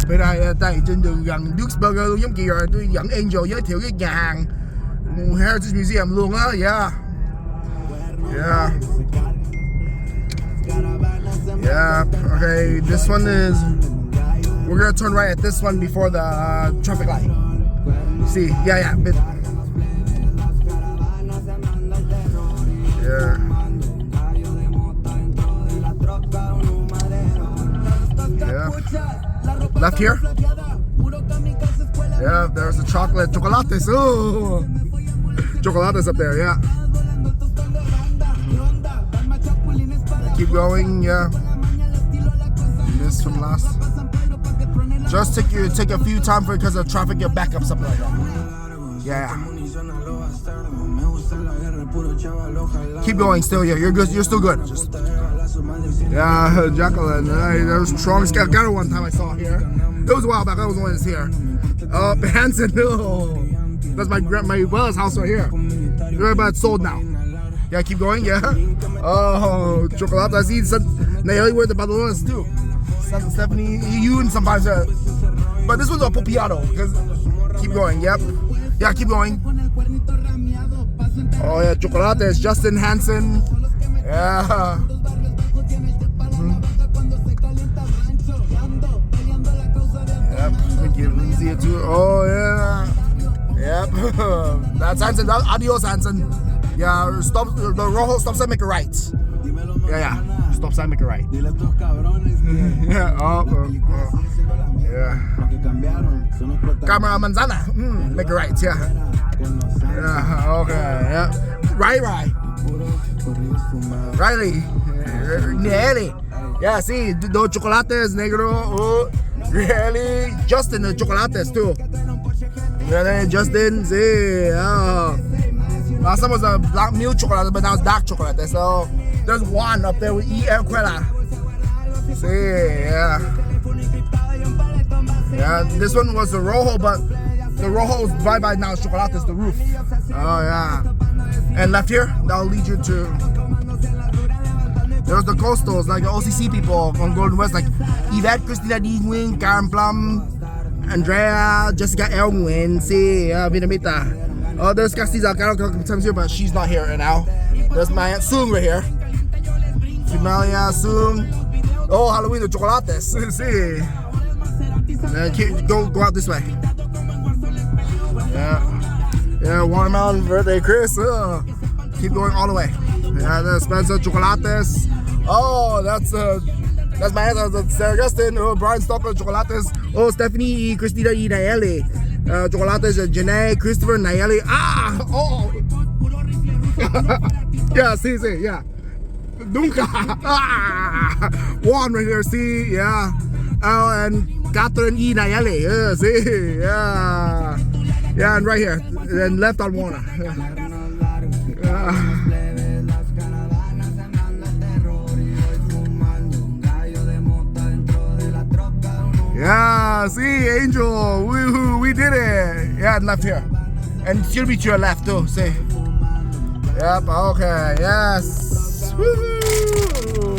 Bên này tại trên đường gần Duxburger luôn giống kìa, tôi dẫn Angel giới thiệu cái nhà hàng Heritage Museum luôn á. Yeah. Okay, this one is, we're gonna turn right at this one before the traffic light. See, yeah, but, yeah. Left here. Yeah, there's the chocolates. Oh, chocolates up there. Yeah. Keep going. Yeah. Missed from last. Just take a few time for it because of traffic. Get back up something like that. Yeah. Keep going. Still, yeah. You're good. You're still good. Just. Yeah, Jacqueline. That was strong. Got her one time I saw here. It was a while back. I was the one that's here. Hanson. Oh, that's my brother's house right here. But it's sold now. Yeah, keep going. Yeah. Oh, chocolate. I see Naomi with the balones too. Stephanie, you and sometimes. But this one's a Popiato. Keep going. Yep. Yeah, keep going. Oh yeah, chocolate. It's Justin Hanson. Yeah. Lindsay too. Oh yeah. Yep. That's Hanson. Adios, Hanson. Yeah. Stop. The rojo stop sign, make a right. Yeah. Stop sign, make a right. Yeah. Yeah. Camera manzana. Make a right. Yeah. Yeah. Okay. Yeah. Right. Riley. Nelly. Yeah. See, those chocolates, negro. Oh. Really? Justin, the chocolates too. Really? Justin, see. Last time was a black milk chocolate, but now it's dark chocolate. So there's one up there with Quella. See, yeah. Yeah, this one was the rojo, but the rojo is right by now. Chocolate is the roof. Oh, yeah. And left here, that'll lead you to. There's the coastals, like the OCC people on Golden West, like Yvette, Christina Dingwin, Karen Plum, Andrea, Jessica Elwin, see, Vietnamita. Oh, there's Castilla Caro comes here, but she's not here right now. There's my Aunt Soong right here. Fimalia, Soong. Oh, Halloween, the chocolates, see. Go out this way. Yeah, watermelon birthday, Chris. Keep going all the way. Yeah, the Spencer chocolates. Oh, that's my aunt, Sarah Justin. Oh, Brian Stopper chocolates. Oh, Stephanie, Christina y Nayeli. Chocolates, Janae, Christopher, Nayeli. Ah, oh. Yeah, see, yeah. Nunca. Ah, one right here, see, yeah. Oh, and Catherine E. Nayeli. Yeah, see, yeah. Yeah, and right here, then left on Warner. Yeah, see, Angel, we did it. Yeah, and left here. And she'll be to your left too, see. Yep, okay, yes. Woohoo!